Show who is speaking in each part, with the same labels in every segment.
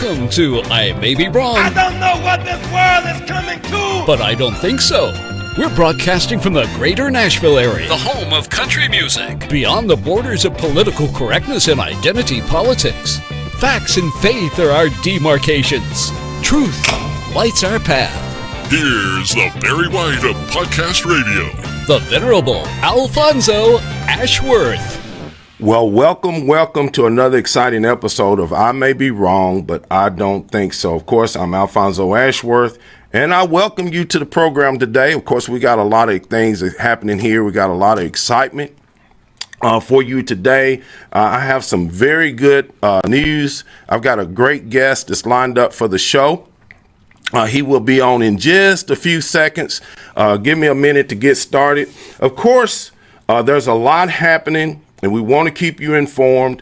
Speaker 1: Welcome to I May Be Wrong.
Speaker 2: I don't know what this world is coming to,
Speaker 1: but I don't think so. We're broadcasting from the greater Nashville area, the home of country music, beyond the borders of political correctness and identity politics. Facts and faith are our demarcations. Truth lights our path.
Speaker 3: Here's the Barry White of Podcast Radio,
Speaker 1: the Venerable Alfonso Ashworth.
Speaker 4: Well, welcome to another exciting episode of I May Be Wrong, but I Don't Think So. Of course, I'm Alfonso Ashworth, and I welcome you to the program today. Of course, we got a lot of things happening here. We got a lot of excitement for you today. I have some very good news. I've got a great guest that's lined up for the show. He will be on in just a few seconds. Give me a minute to get started. Of course, there's a lot happening, and we want to keep you informed.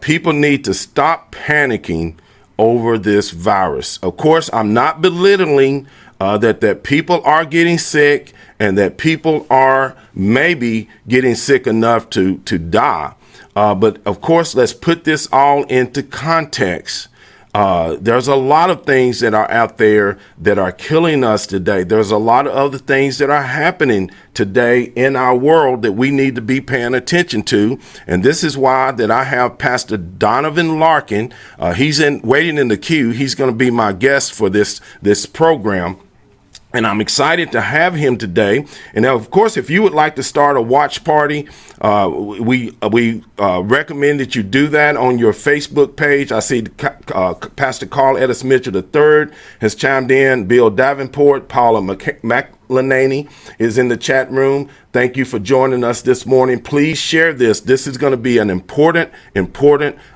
Speaker 4: People need to stop panicking over this virus. Of course, I'm not belittling that people are getting sick and that people are maybe getting sick enough to die. But of course, let's put this all into context. There's a lot of things that are out there that are killing us today. There's a lot of other things that are happening today in our world that we need to be paying attention to. And this is why that I have Pastor Donovan Larkins. He's waiting in the queue. He's going to be my guest for this program. And I'm excited to have him today. And of course, if you would like to start a watch party, we recommend that you do that on your Facebook page. I see Pastor Carl Edis Mitchell III has chimed in. Bill Davenport, Paula McLanany is in the chat room. Thank you for joining us this morning. Please share this. This is going to be an important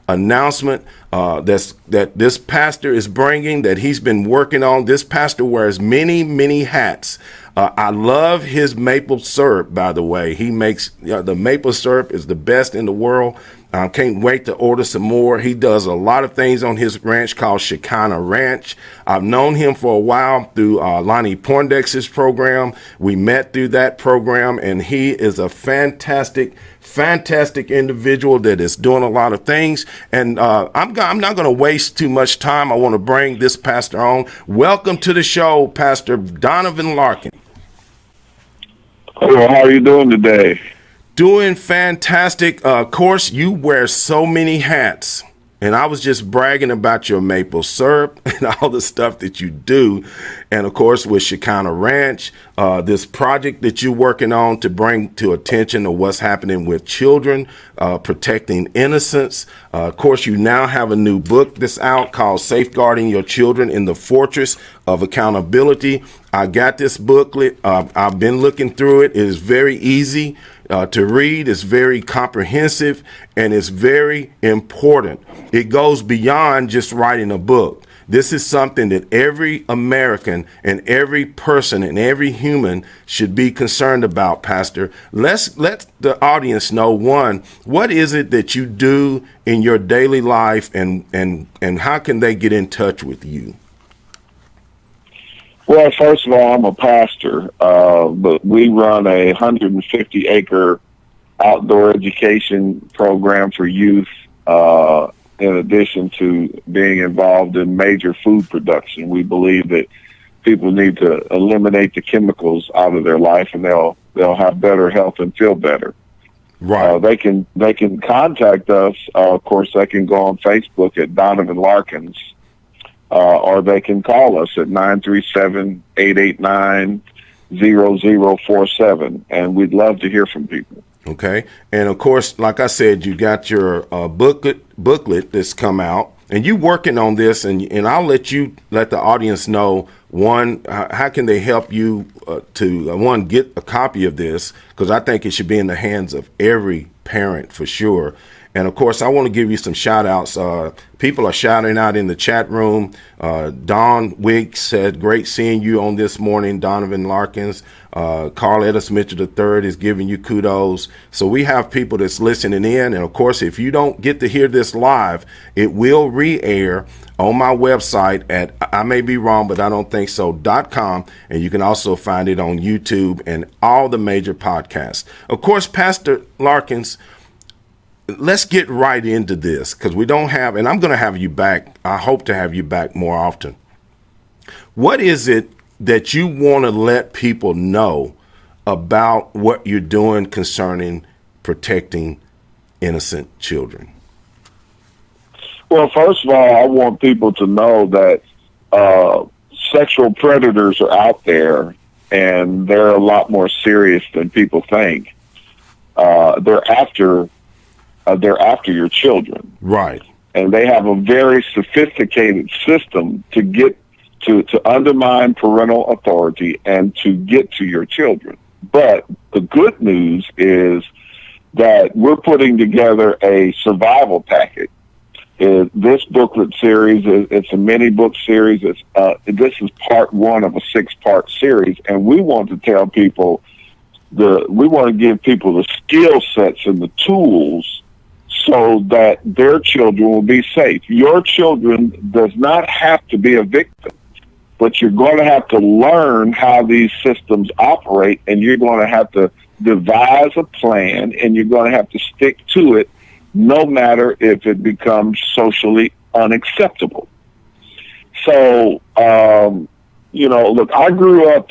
Speaker 4: announcement that this pastor is bringing, that he's been working on. This pastor wears many hats. I love his maple syrup, by the way. He makes the maple syrup is the best in the world. I can't wait to order some more. He does a lot of things on his ranch called Shekinah Ranch. I've known him for a while through Lonnie Poindexter's program. We met through that program, and he is a fantastic individual that is doing a lot of things. And I'm not going to waste too much time. I want to bring this pastor on. Welcome to the show, Pastor Donovan Larkins.
Speaker 5: Hello, how are you doing today?
Speaker 4: Doing fantastic. Of course, you wear so many hats, and I was just bragging about your maple syrup and all the stuff that you do. And of course, with Shekinah Ranch, this project that you're working on to bring to attention to what's happening with children, protecting innocence. Of course, you now have a new book that's out called Safeguarding Your Children in the Fortress of Accountability. I got this booklet. I've been looking through it. It is very easy to read. It's very comprehensive, and it's very important. It goes beyond just writing a book. This is something that every American and every person and every human should be concerned about, Pastor. Let's let the audience know, one, what is it that you do in your daily life, and how can they get in touch with you?
Speaker 5: Well, first of all, I'm a pastor, but we run a 150-acre outdoor education program for youth, in addition to being involved in major food production. We believe that people need to eliminate the chemicals out of their life, and they'll have better health and feel better.
Speaker 4: Right.
Speaker 5: They can contact us. Of course, they can go on Facebook at Donovan Larkins. Or they can call us at 937-889-0047, and we'd love to hear from people.
Speaker 4: Okay. And of course, like I said, you got your booklet that's come out, and you working on this, and I'll let the audience know, one, how can they help you to get a copy of this, because I think it should be in the hands of every parent for sure. And of course, I want to give you some shout outs. People are shouting out in the chat room. Don Wiggs said, great seeing you on this morning, Donovan Larkins. Carl Edis Mitchell III is giving you kudos. So we have people that's listening in. And of course, if you don't get to hear this live, it will re-air on my website at I may be wrong, but I don't think so.com. And you can also find it on YouTube and all the major podcasts. Of course, Pastor Larkins, let's get right into this, because we don't have, and I'm going to have you back. I hope to have you back more often. What is it that you want to let people know about what you're doing concerning protecting innocent children?
Speaker 5: Well, first of all, I want people to know that sexual predators are out there, and they're a lot more serious than people think. They're after your children,
Speaker 4: right?
Speaker 5: And they have a very sophisticated system to get to undermine parental authority and to get to your children. But the good news is that we're putting together a survival package. This booklet series, it's a mini book series. This is part one of a 6-part series, and we want to tell people we want to give people the skill sets and the tools so that their children will be safe. Your children does not have to be a victim, but you're going to have to learn how these systems operate, and you're going to have to devise a plan, and you're going to have to stick to it, no matter if it becomes socially unacceptable. So, look, I grew up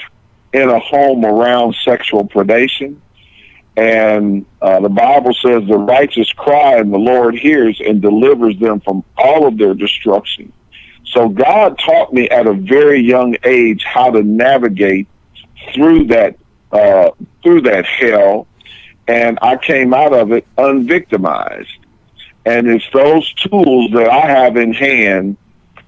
Speaker 5: in a home around sexual predation, and the Bible says the righteous cry and the Lord hears and delivers them from all of their destruction. So God taught me at a very young age how to navigate through that hell, and I came out of it unvictimized. And it's those tools that I have in hand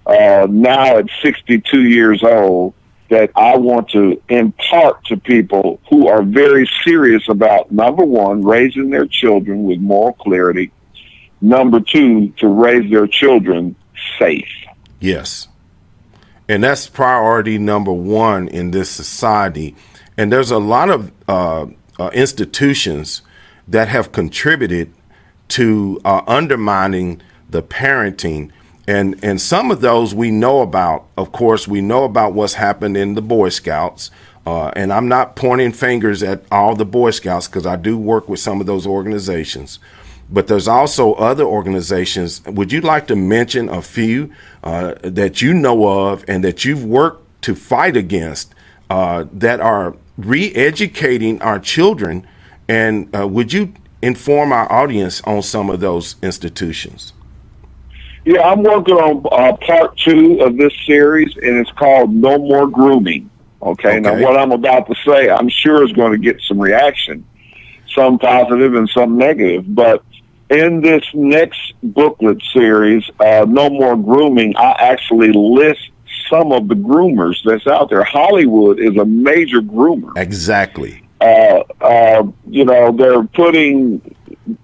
Speaker 5: now at 62 years old that I want to impart to people who are very serious about, number one, raising their children with moral clarity, number two, to raise their children safe.
Speaker 4: Yes. And that's priority number one in this society. And there's a lot of institutions that have contributed to undermining the parenting. And some of those we know about. Of course, we know about what's happened in the Boy Scouts. And I'm not pointing fingers at all the Boy Scouts, because I do work with some of those organizations. But there's also other organizations. Would you like to mention a few that you know of and that you've worked to fight against that are re-educating our children? And would you inform our audience on some of those institutions?
Speaker 5: Yeah, I'm working on part 2 of this series, and it's called No More Grooming. Okay, now what I'm about to say, I'm sure is going to get some reaction, some positive and some negative. But in this next booklet series, No More Grooming, I actually list some of the groomers that's out there. Hollywood is a major groomer.
Speaker 4: Exactly.
Speaker 5: They're putting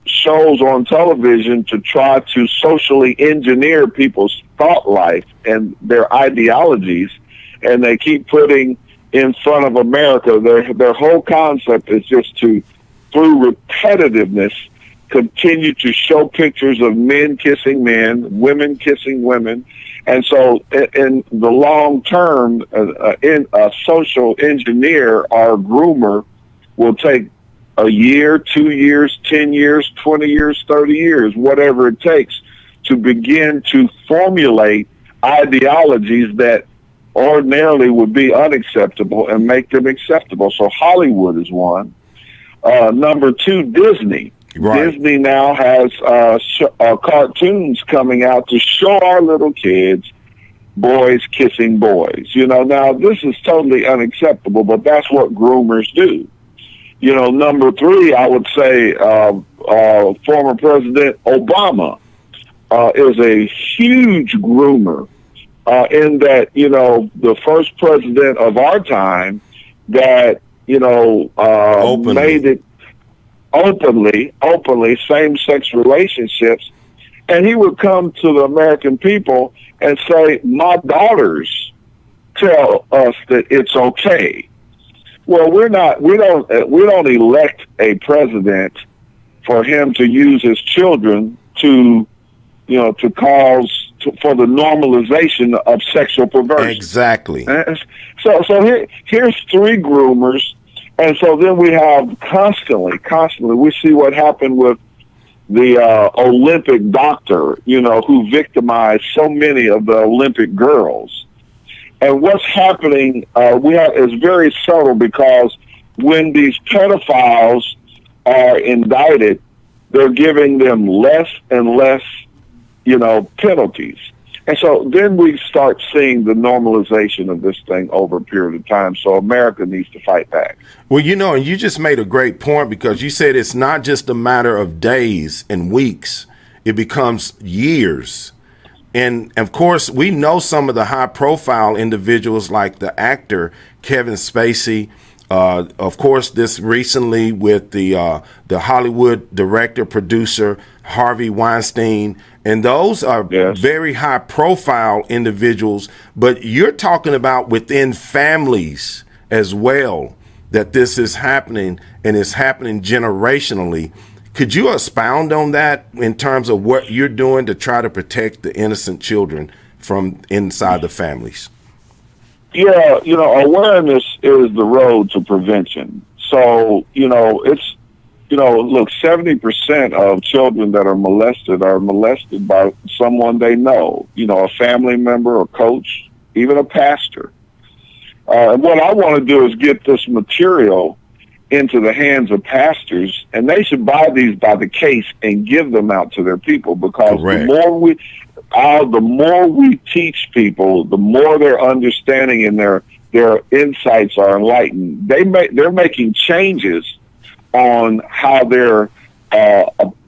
Speaker 5: shows on television to try to socially engineer people's thought life and their ideologies, and they keep putting in front of America, their whole concept is just to, through repetitiveness, continue to show pictures of men kissing men, women kissing women. And so in the long term, in a social engineer or groomer will take a year, 2 years, 10 years, 20 years, 30 years, whatever it takes to begin to formulate ideologies that ordinarily would be unacceptable and make them acceptable. So Hollywood is one. Number 2, Disney. Right. Disney now has cartoons coming out to show our little kids boys kissing boys. Now this is totally unacceptable, but that's what groomers do. Number 3, I would say former President Obama is a huge groomer in that, the first president of our time that, made it openly same-sex relationships. And he would come to the American people and say, my daughters tell us that it's okay. Well, we don't elect a president for him to use his children for the normalization of sexual perversion.
Speaker 4: Exactly.
Speaker 5: So here's 3 groomers, and so then we have constantly we see what happened with Olympic doctor, who victimized so many of the Olympic girls. And what's happening is very subtle, because when these pedophiles are indicted, they're giving them less and less, penalties. And so then we start seeing the normalization of this thing over a period of time. So America needs to fight back.
Speaker 4: Well, and you just made a great point, because you said it's not just a matter of days and weeks. It becomes years. And of course, we know some of the high profile individuals, like the actor Kevin Spacey. Of course, this recently with the Hollywood director, producer Harvey Weinstein. And those are very high profile individuals. But you're talking about within families as well, that this is happening, and it's happening generationally. Could you expound on that in terms of what you're doing to try to protect the innocent children from inside the families?
Speaker 5: Yeah, awareness is the road to prevention. So, it's, look, 70% of children that are molested by someone they know, a family member, a coach, even a pastor. And what I want to do is get this material into the hands of pastors, and they should buy these by the case and give them out to their people, because the more we teach people, the more their understanding and their insights are enlightened. They're making changes on how they're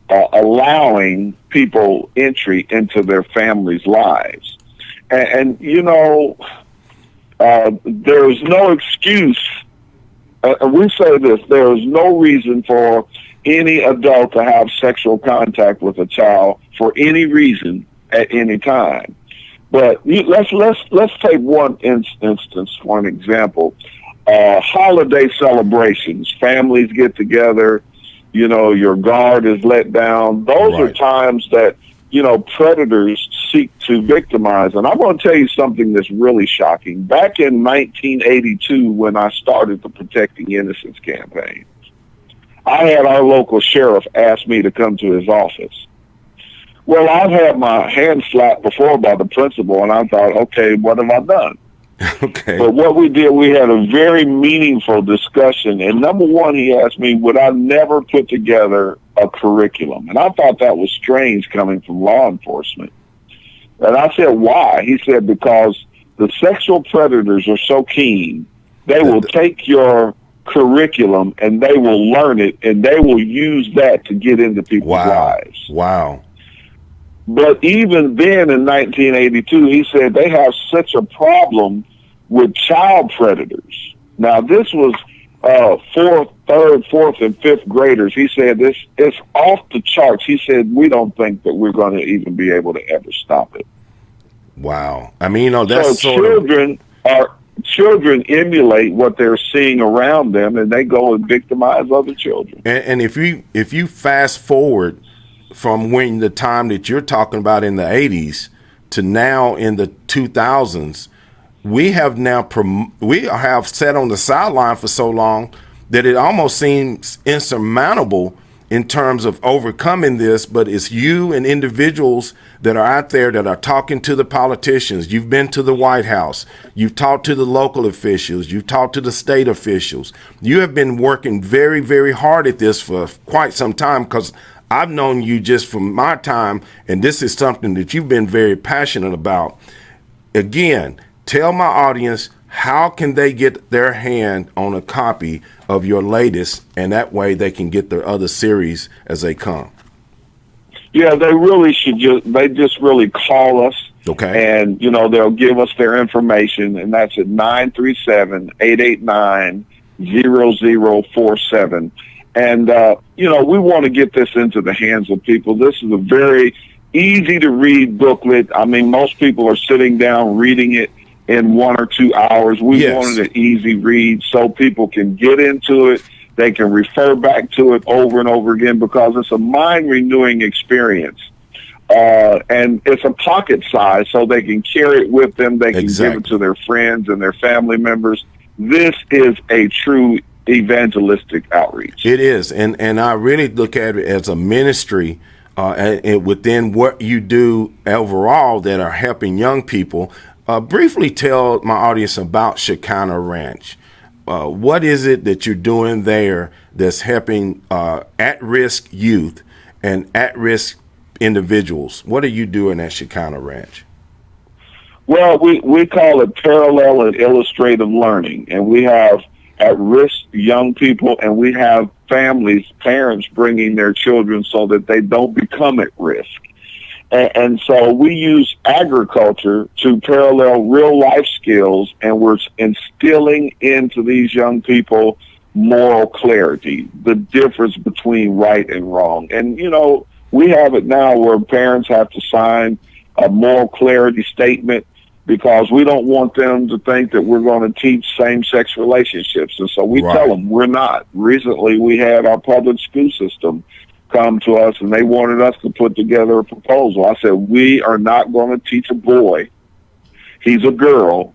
Speaker 5: allowing people entry into their families' lives, and there's no excuse. We say this: there is no reason for any adult to have sexual contact with a child for any reason at any time. But let's take one instance, one example. Holiday celebrations, families get together. Your guard is let down. Those are times that predators seek to victimize. And I'm going to tell you something that's really shocking. Back in 1982, when I started the Protecting Innocence campaign, I had our local sheriff ask me to come to his office. Well, I've had my hand slapped before by the principal, and I thought, okay, what have I done?
Speaker 4: Okay.
Speaker 5: But what we did, we had a very meaningful discussion. And number one, he asked me, would I never put together a curriculum? And I thought that was strange coming from law enforcement. And I said, why? He said, because the sexual predators are so keen, they will take your curriculum and they will learn it, and they will use that to get into people's lives.
Speaker 4: Wow.
Speaker 5: But even then in 1982, he said they have such a problem with child predators. Now, this was third, fourth, and fifth graders. He said it's off the charts. He said, we don't think that we're going to even be able to ever stop it.
Speaker 4: Wow. I mean, that's
Speaker 5: so children emulate what they're seeing around them, and they go and victimize other children.
Speaker 4: And if you fast forward from when the time that you're talking about in the 80s to now in the 2000s, we have sat on the sideline for so long that it almost seems insurmountable in terms of overcoming this. But it's you and individuals that are out there that are talking to the politicians. You've been to the White House. You've talked to the local officials. You've talked to the state officials. You have been working very, very hard at this for quite some time, because I've known you just from my time, and this is something that you've been very passionate about. Again, tell my audience, how can they get their hand on a copy of your latest, and that way they can get the other series as they come?
Speaker 5: Yeah, they really should just really call us.
Speaker 4: Okay.
Speaker 5: And, they'll give us their information, and that's at 937-889-0047. And, we want to get this into the hands of people. This is a very easy to read booklet. I mean, most people are sitting down reading it in 1 or 2 hours. We wanted an easy read so people can get into it. They can refer back to it over and over again, because it's a mind-renewing experience. And it's a pocket size, so they can carry it with them. They can give it to their friends and their family members. This is a true evangelistic outreach.
Speaker 4: It is, and I really look at it as a ministry and within what you do overall that are helping young people. Briefly tell my audience about Shekinah Ranch. What is it that you're doing there that's helping at-risk youth and at-risk individuals? What are you doing at Shekinah Ranch?
Speaker 5: Well, we call it parallel and illustrative learning, and we have at-risk young people, and we have families, parents bringing their children so that they don't become at risk. And so we use agriculture to parallel real life skills, and we're instilling into these young people moral clarity, the difference between right and wrong. And, you know, we have it now where parents have to sign a moral clarity statement because we don't want them to think that we're going to teach same-sex relationships. And so we tell them we're not. Recently, we had our public school system come to us, and they wanted us to put together a proposal. I said, we are not going to teach a boy he's a girl,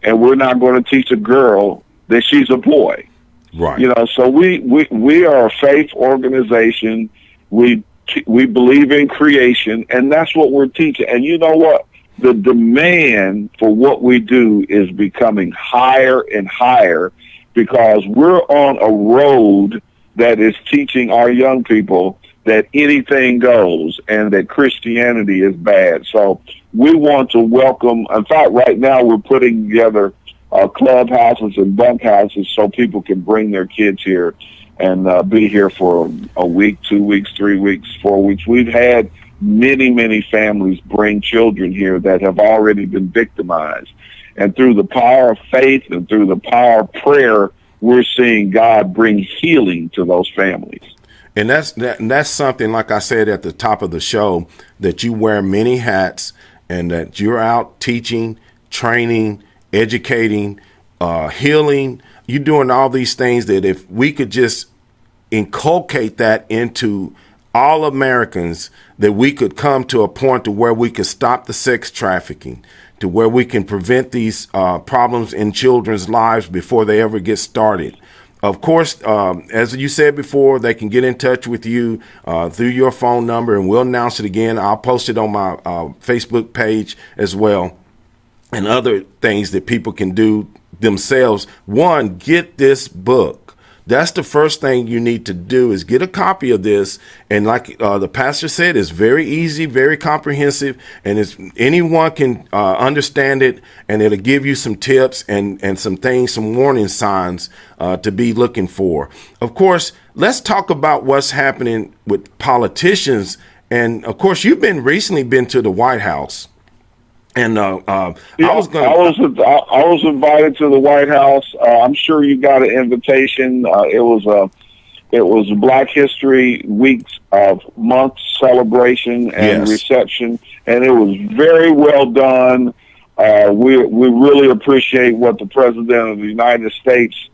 Speaker 5: and we're not going to teach a girl that she's a boy.
Speaker 4: Right.
Speaker 5: You know, so we are a faith organization. We believe in creation, and that's what we're teaching. And you know what? The demand for what we do is becoming higher and higher because we're on a road that is teaching our young people that anything goes and that Christianity is bad. So we want to welcome, in fact, right now we're putting together clubhouses and bunkhouses so people can bring their kids here and be here for a week, 2 weeks, 3 weeks, 4 weeks. We've had many families bring children here that have already been victimized. And through the power of faith and through the power of prayer, we're seeing God bring healing to those families.
Speaker 4: And that's something, like I said at the top of the show, that you wear many hats and that you're out teaching, training, educating, healing. You're doing all these things that if we could just inculcate that into all Americans, that we could come to a point to where we could stop the sex trafficking, to where we can prevent these problems in children's lives before they ever get started. Of course, as you said before, they can get in touch with you through your phone number, and we'll announce it again. I'll post it on my Facebook page as well, and other things that people can do themselves. One, get this book. That's the first thing you need to do is get a copy of this. And like the pastor said, it's very easy, very comprehensive, and anyone can understand it, and it'll give you some tips and some things, some warning signs to be looking for. Of course, let's talk about what's happening with politicians. And of course, you've recently been to the White House. And I was invited to the White House. I'm sure you got an invitation. It was Black History Week's month celebration and reception, and it was very well done. We really appreciate what the President of the United States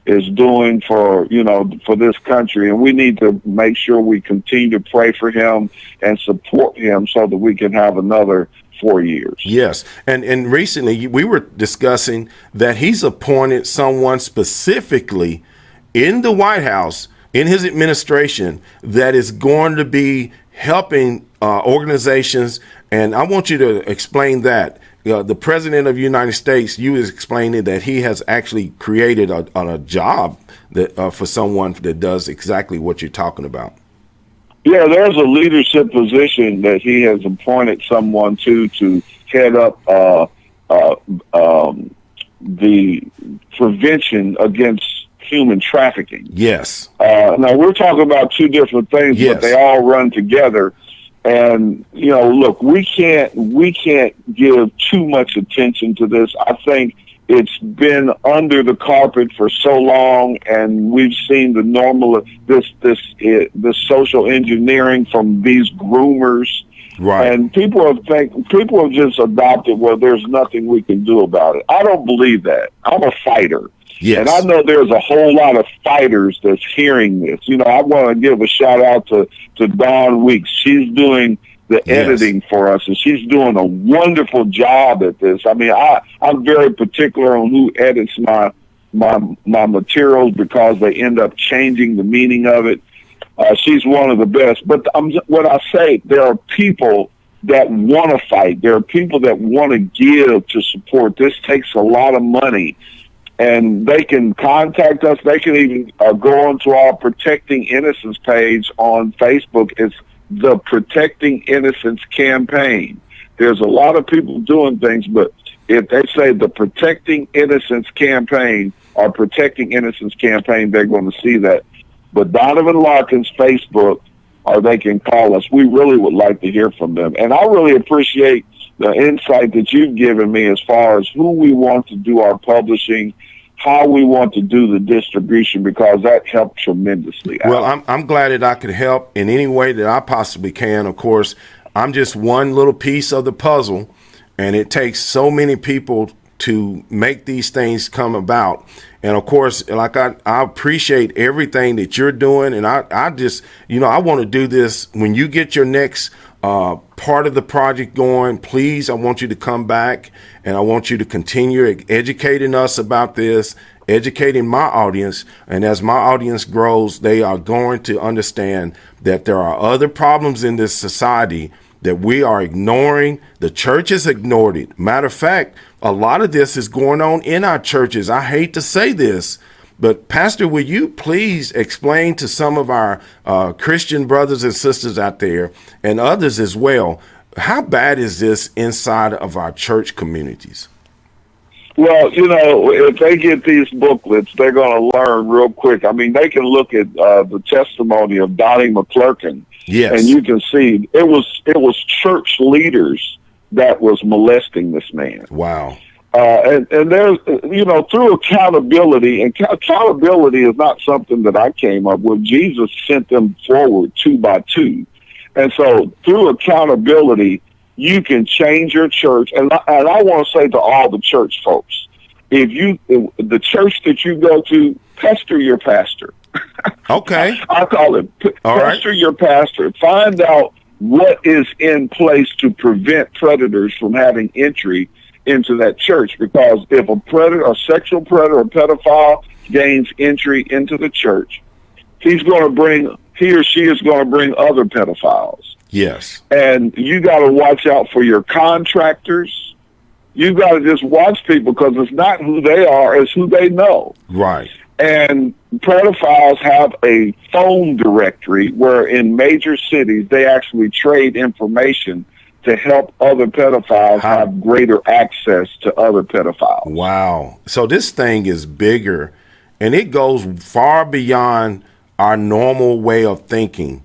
Speaker 4: is doing for this country, and we need to make sure we continue to pray for him and support him so that we can have another 4 years. Yes. And recently we were discussing that he's appointed someone specifically in the White House, in his administration, that is going to be helping organizations. And I want you to explain that. The President of the United States, you is explaining that he has actually created a job that for someone that does exactly what you're talking about.
Speaker 5: Yeah, there's a leadership position that he has appointed someone to head up the prevention against human trafficking.
Speaker 4: Yes.
Speaker 5: Now, we're talking about two different things, but they all run together. And, look, we can't give too much attention to this. I think it's been under the carpet for so long, and we've seen the normal this social engineering from these groomers, right? And people have just adopted, well, there's nothing we can do about it. I don't believe that. I'm a fighter, and I know there's a whole lot of fighters that's hearing this. I want to give a shout out to Dawn Weeks. She's doing the editing for us, and she's doing a wonderful job at this. I mean, I'm very particular on who edits my materials because they end up changing the meaning of it. She's one of the best. But what I say, there are people that want to fight. There are people that want to give to support. This takes a lot of money. And they can contact us. They can even go onto our Protecting Innocence page on Facebook. It's the Protecting Innocence campaign. There's a lot of people doing things, but if they say the Protecting Innocence campaign or Protecting Innocence campaign, they're going to see that. But Donovan Larkins Facebook, or they can call us. We really would like to hear from them. And I really appreciate the insight that you've given me as far as who we want to do our publishing, how we want to do the distribution, because that helped tremendously out.
Speaker 4: Well, I'm glad that I could help in any way that I possibly can. Of course, I'm just one little piece of the puzzle, and it takes so many people to make these things come about. And of course, like I appreciate everything that you're doing. And I just, I want to do this when you get your next part of the project going. Please, I want you to come back, and I want you to continue educating us about this, educating my audience. And as my audience grows, they are going to understand that there are other problems in this society that we are ignoring. The church has ignored it. Matter of fact, a lot of this is going on in our churches. I hate to say this, but Pastor, will you please explain to some of our Christian brothers and sisters out there, and others as well, how bad is this inside of our church communities?
Speaker 5: Well, if they get these booklets, they're going to learn real quick. I mean, they can look at the testimony of Donnie McClurkin.
Speaker 4: Yes.
Speaker 5: And you can see it was church leaders that was molesting this man.
Speaker 4: Wow.
Speaker 5: And there's, through accountability, and accountability is not something that I came up with. Jesus sent them forward 2 by 2. And so through accountability, you can change your church. And I want to say to all the church folks, the church that you go to, pester your pastor.
Speaker 4: Okay.
Speaker 5: I call it pastor your pastor. Find out what is in place to prevent predators from having entry into that church. Because if a sexual predator, a pedophile gains entry into the church, he or she is going to bring other pedophiles.
Speaker 4: Yes. And
Speaker 5: you got to watch out for your contractors. You got to just watch people, because it's not who they are, it's who they know.
Speaker 4: Right.
Speaker 5: And pedophiles have a phone directory where in major cities they actually trade information to help other pedophiles have greater access to other pedophiles.
Speaker 4: Wow. So this thing is bigger, and it goes far beyond our normal way of thinking.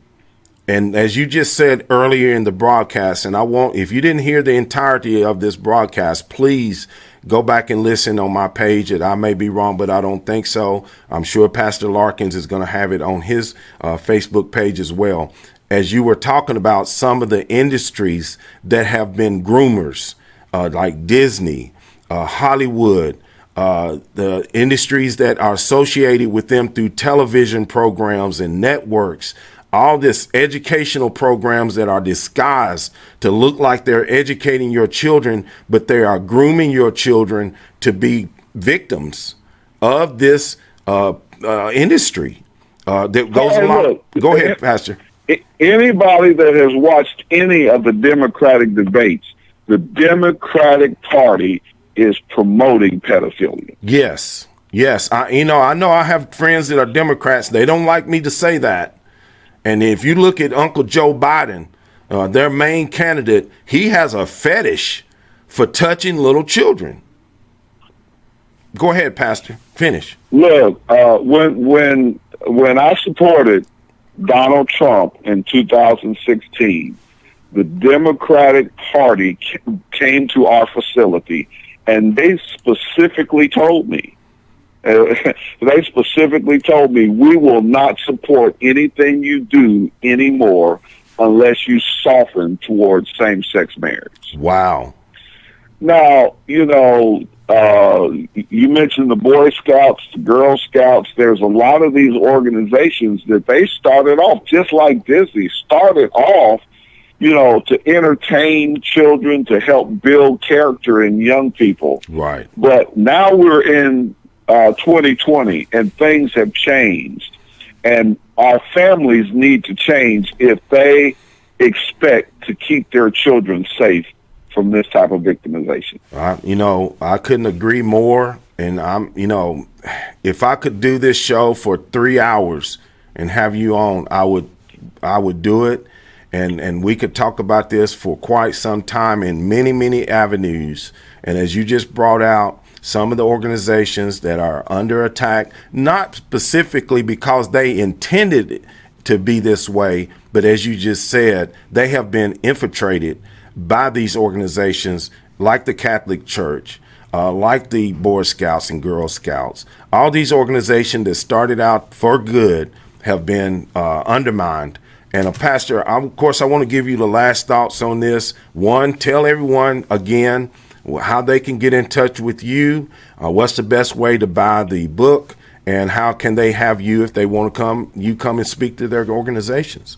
Speaker 4: And as you just said earlier in the broadcast, and if you didn't hear the entirety of this broadcast, please go back and listen on my page. I may be wrong, but I don't think so. I'm sure Pastor Larkins is going to have it on his Facebook page as well. As you were talking about some of the industries that have been groomers, like Disney, Hollywood, the industries that are associated with them through television programs and networks, all this educational programs that are disguised to look like they're educating your children, but they are grooming your children to be victims of this industry that goes along. Go ahead, Pastor.
Speaker 5: Anybody that has watched any of the Democratic debates, the Democratic Party is promoting pedophilia.
Speaker 4: Yes. I know I have friends that are Democrats. They don't like me to say that. And if you look at Uncle Joe Biden, their main candidate, he has a fetish for touching little children. Go ahead, Pastor. Finish.
Speaker 5: Look, when I supported Donald Trump in 2016, the Democratic Party came to our facility, and they specifically told me, we will not support anything you do anymore unless you soften towards same-sex marriage.
Speaker 4: Wow.
Speaker 5: Now, you mentioned the Boy Scouts, the Girl Scouts. There's a lot of these organizations that they started off just like Disney, started off, to entertain children, to help build character in young people.
Speaker 4: Right.
Speaker 5: But now we're in 2020, and things have changed. And our families need to change if they expect to keep their children safe from this type of victimization.
Speaker 4: I couldn't agree more. And if I could do this show for 3 hours and have you on, I would do it. And we could talk about this for quite some time in many, many avenues. And as you just brought out, some of the organizations that are under attack, not specifically because they intended it to be this way, but as you just said, they have been infiltrated by these organizations like the Catholic Church, like the Boy Scouts and Girl Scouts. All these organizations that started out for good have been undermined. And Pastor, of course, I want to give you the last thoughts on this. One, tell everyone again how they can get in touch with you, what's the best way to buy the book, and how can they have you if they want to come and speak to their organizations.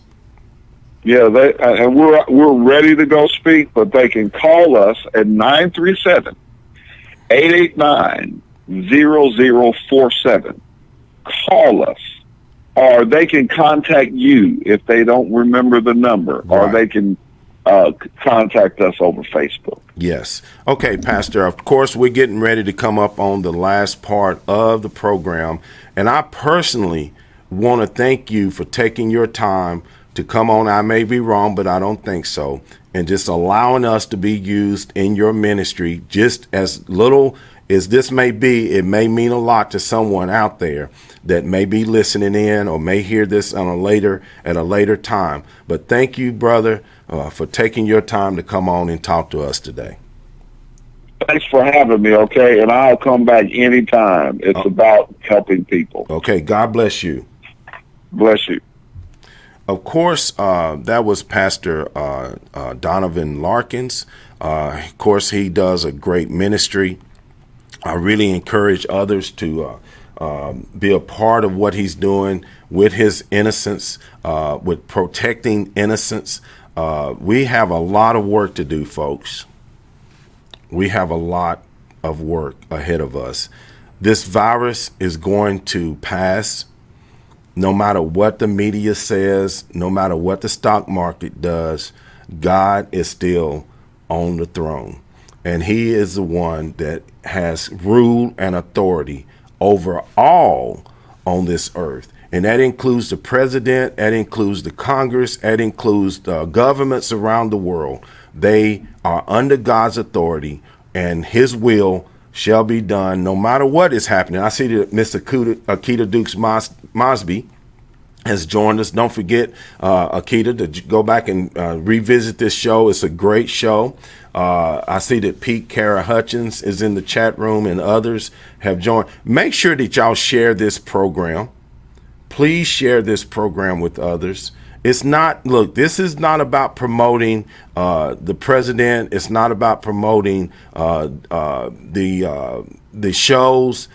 Speaker 5: Yeah, and we're ready to go speak, but they can call us at 937-889-0047. Call us, or they can contact you if they don't remember the number, right. Or they can contact us over Facebook.
Speaker 4: Yes. Okay, Pastor, of course, we're getting ready to come up on the last part of the program. And I personally want to thank you for taking your time to come on. I may be wrong, but I don't think so. And just allowing us to be used in your ministry, just as little as this may be, it may mean a lot to someone out there that may be listening in or may hear this at a later time. But thank you, brother, for taking your time to come on and talk to us today.
Speaker 5: Thanks for having me, okay? And I'll come back anytime. It's about helping people.
Speaker 4: Okay, God bless you.
Speaker 5: Bless you.
Speaker 4: Of course, that was Pastor Donovan Larkins. Of course, he does a great ministry. I really encourage others to be a part of what he's doing with his innocence, with protecting innocence. We have a lot of work to do, folks. We have a lot of work ahead of us. This virus is going to pass. No matter what the media says, no matter what the stock market does, God is still on the throne. And he is the one that has rule and authority over all on this earth. And that includes the president, that includes the Congress, that includes the governments around the world. They are under God's authority, and his will shall be done no matter what is happening. I see that Mr. Akita Dukes Mosby has joined us. Don't forget, Akita, to go back and revisit this show. It's a great show. I see that Pete Kara Hutchins is in the chat room and others have joined. Make sure that y'all share this program. Please share this program with others. It's not, look, this is not about promoting the president. It's not about promoting the shows.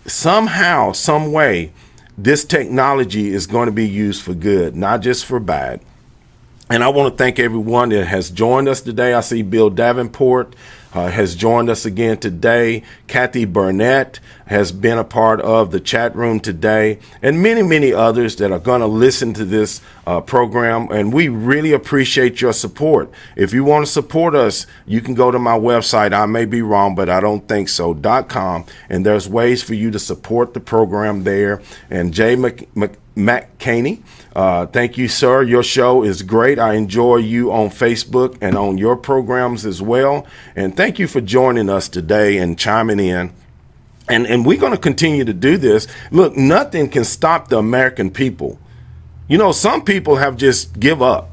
Speaker 4: Somehow, some way, this technology is going to be used for good, not just for bad. And I want to thank everyone that has joined us today. I see Bill Davenport has joined us again today. Kathy Burnett has been a part of the chat room today, and many, many others that are going to listen to this program. And we really appreciate your support. If you want to support us, you can go to my website. I may be wrong, but I don't think so.com. And there's ways for you to support the program there. And Jay McCaney, thank you, sir. Your show is great. I enjoy you on Facebook and on your programs as well. And thank you for joining us today and chiming in. And we're going to continue to do this. Look, nothing can stop the American people. You know, some people have just give up.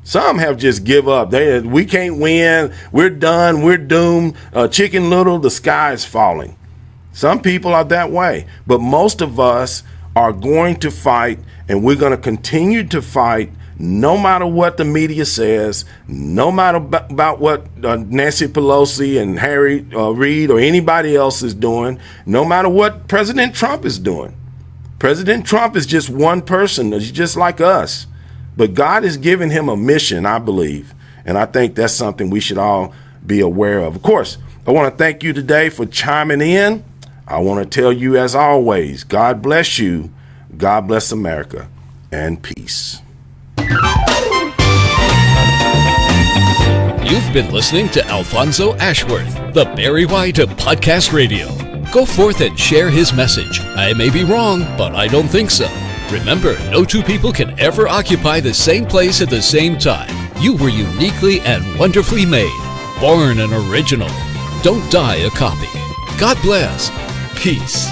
Speaker 4: Some have just give up. We can't win. We're done. We're doomed. Chicken Little, the sky is falling. Some people are that way. But most of us are going to fight, and we're going to continue to fight no matter what the media says, no matter about what Nancy Pelosi and Harry Reid or anybody else is doing, no matter what President Trump is doing. President Trump is just one person. He's just like us. But God has given him a mission, I believe. And I think that's something we should all be aware of. Of course, I want to thank you today for chiming in. I want to tell you, as always, God bless you, God bless America, and peace.
Speaker 1: You've been listening to Alfonso Ashworth, the Barry White of Podcast Radio. Go forth and share his message. I may be wrong, but I don't think so. Remember, no two people can ever occupy the same place at the same time. You were uniquely and wonderfully made. Born an original. Don't die a copy. God bless. Peace.